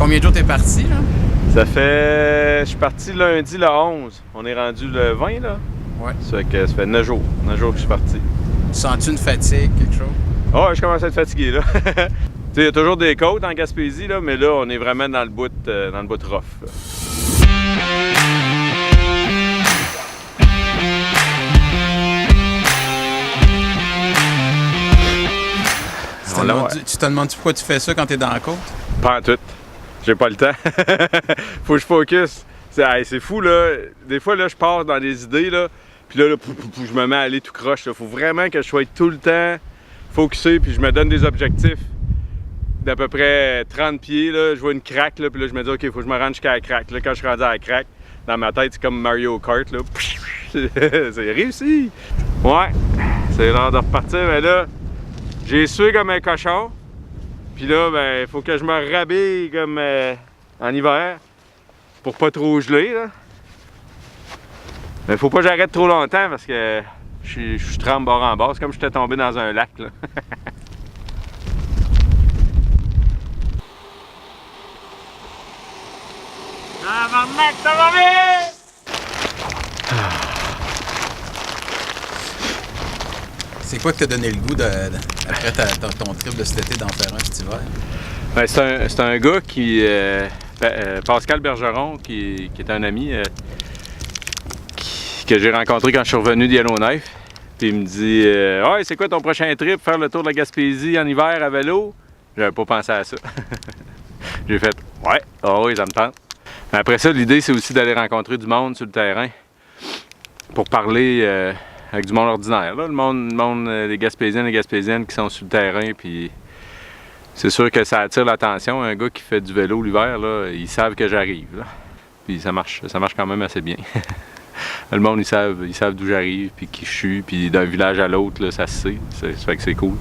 Combien de jours t'es parti, là? Ça fait... Je suis parti lundi le 11. On est rendu le 20, là. Ouais. Ça fait 9 jours. 9 jours que je suis parti. Sens-tu une fatigue, quelque chose? Oh, je commence à être fatigué, là. Tu sais, il y a toujours des côtes en Gaspésie, là, mais là, on est vraiment dans le bout rough, là. Tu te demandes pourquoi tu fais ça quand t'es dans la côte? Pas en tout. J'ai pas le temps. Faut que je focus. C'est fou, là. Des fois, là, je pars dans des idées, là. Puis là, je me mets à aller tout croche. Faut vraiment que je sois tout le temps focusé. Puis je me donne des objectifs d'à peu près 30 pieds. Là. Je vois une craque, là. Puis là, je me dis, OK, faut que je me rende jusqu'à la craque. Là, quand je suis rendu à la craque, dans ma tête, c'est comme Mario Kart, là. C'est réussi! Ouais, c'est l'heure de repartir. Mais là, j'ai sué comme un cochon. Puis là, ben, il faut que je me rhabille comme en hiver pour pas trop geler, là. Mais faut pas que j'arrête trop longtemps parce que je tremble bord en bord. C'est comme si j'étais tombé dans un lac, là. Ça va vite! C'est quoi qui t'a donné le goût après ton trip de cet été d'en faire un cet hiver? Ben, c'est un gars qui... Pascal Bergeron, qui est un ami que j'ai rencontré quand je suis revenu de Yellowknife. Puis il me dit ouais, c'est quoi ton prochain trip? Faire le tour de la Gaspésie en hiver à vélo? J'avais pas pensé à ça. J'ai fait ouais, oh oui, ça me tente. Mais après ça, l'idée, c'est aussi d'aller rencontrer du monde sur le terrain pour parler avec du monde ordinaire. Là. Le monde, les Gaspésiennes et les Gaspésiennes qui sont sur le terrain. Puis c'est sûr que ça attire l'attention. Un gars qui fait du vélo l'hiver, là, ils savent que j'arrive. Puis ça marche quand même assez bien. Le monde, ils savent d'où j'arrive, puis qui je suis, puis d'un village à l'autre, là, ça se sait. Ça fait que c'est cool.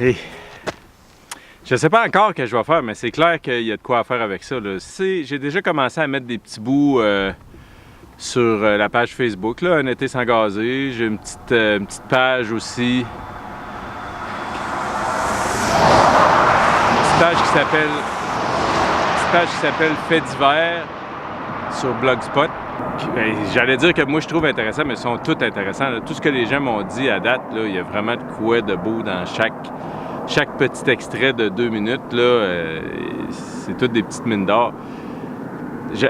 Hey. Je sais pas encore ce que je vais faire, mais c'est clair qu'il y a de quoi faire avec ça. J'ai déjà commencé à mettre des petits bouts sur la page Facebook, là, Un été sans gazer. J'ai une petite page aussi. Une petite page qui s'appelle Faits divers sur Blogspot. J'allais dire que moi je trouve intéressant, mais ils sont tous intéressants. Là. Tout ce que les gens m'ont dit à date, là, il y a vraiment de quoi de beau dans chaque petit extrait de 2 minutes. C'est toutes des petites mines d'or.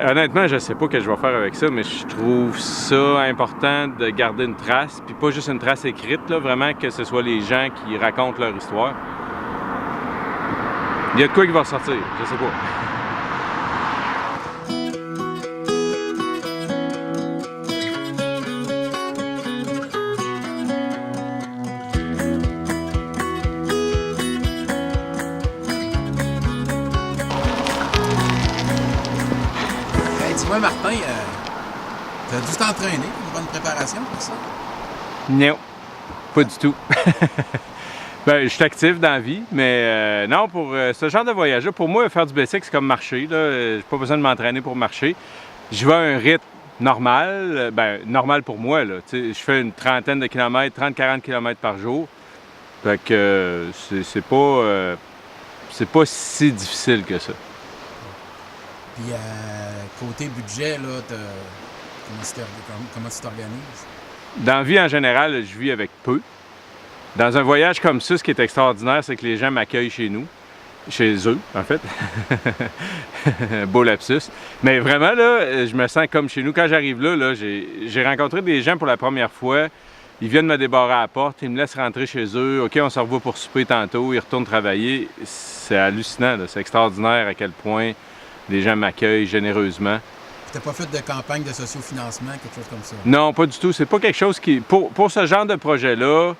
Honnêtement, je sais pas ce que je vais faire avec ça, mais je trouve ça important de garder une trace, puis pas juste une trace écrite, là, vraiment que ce soit les gens qui racontent leur histoire. Il y a de quoi qui va ressortir, je sais pas. Dis-moi, Martin, t'as dû t'entraîner pour une bonne préparation pour ça? Non, pas du tout. Ben, je suis actif dans la vie, mais non, pour ce genre de voyage-là, pour moi, faire du BSX, c'est comme marcher. J'ai pas besoin de m'entraîner pour marcher. Je vais à un rythme normal, normal pour moi. Là. Je fais une trentaine de kilomètres, 30-40 km par jour. Fait que c'est pas si difficile que ça. Puis, côté budget, là, comment tu t'organises? Dans la vie, en général, je vis avec peu. Dans un voyage comme ça, ce qui est extraordinaire, c'est que les gens m'accueillent chez nous. Chez eux, en fait. Beau lapsus. Mais vraiment, là, je me sens comme chez nous. Quand j'arrive là, j'ai rencontré des gens pour la première fois. Ils viennent me débarrer à la porte, ils me laissent rentrer chez eux. OK, on se revoit pour souper tantôt, ils retournent travailler. C'est hallucinant, là. C'est extraordinaire à quel point les gens m'accueillent généreusement. Tu n'as pas fait de campagne de sociofinancement, quelque chose comme ça? Non, pas du tout. C'est pas quelque chose qui... Pour ce genre de projet-là,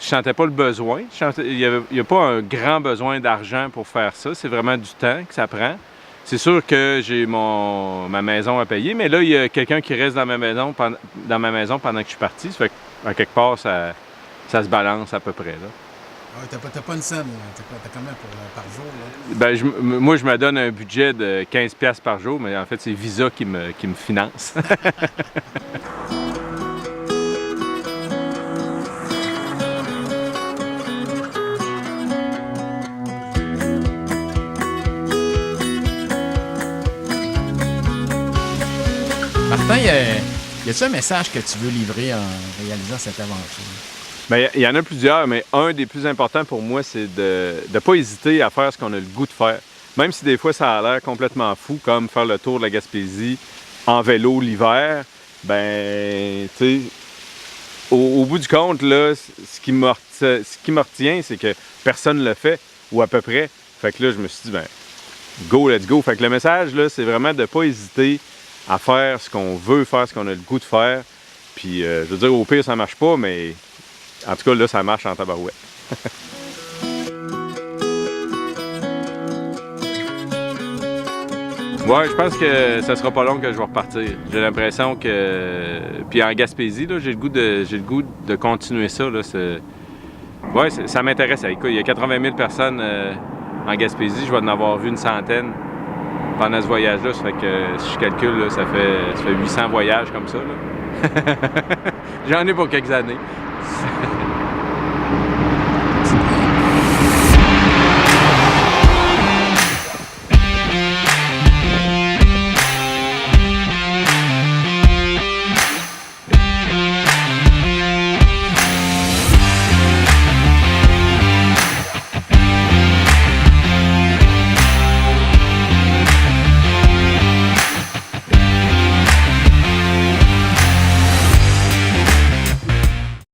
je sentais pas le besoin. Il n'y a pas un grand besoin d'argent pour faire ça. C'est vraiment du temps que ça prend. c'est sûr que j'ai ma maison à payer, mais là, il y a quelqu'un qui reste dans ma maison pendant que je suis parti. Ça fait qu'à quelque part, ça se balance à peu près. Là. Ouais, t'as pas une scène, t'as combien par jour? Là? Ben, moi, je me donne un budget de 15$ par jour, mais en fait, c'est Visa qui me finance. Martin, y a-t-il un message que tu veux livrer en réalisant cette aventure? Bien, il y en a plusieurs, mais un des plus importants pour moi, c'est de ne pas hésiter à faire ce qu'on a le goût de faire. Même si des fois ça a l'air complètement fou, comme faire le tour de la Gaspésie en vélo l'hiver, ben, tu sais, au bout du compte, là, ce qui me retient, c'est que personne ne le fait, ou à peu près. Fait que là, je me suis dit, ben, go, let's go. Fait que le message, là, c'est vraiment de ne pas hésiter à faire ce qu'on veut faire, ce qu'on a le goût de faire. Puis, je veux dire, au pire, ça marche pas, mais en tout cas, là, ça marche en tabarouette. Ouais, je pense que ça sera pas long que je vais repartir. J'ai l'impression que... Puis en Gaspésie, là, j'ai le goût de continuer ça. Là. Ouais, ça m'intéresse. Écoute, il y a 80 000 personnes en Gaspésie. Je vais en avoir vu une centaine pendant ce voyage-là. Ça fait que, si je calcule, là, ça fait 800 voyages comme ça. Là. J'en ai pour quelques années.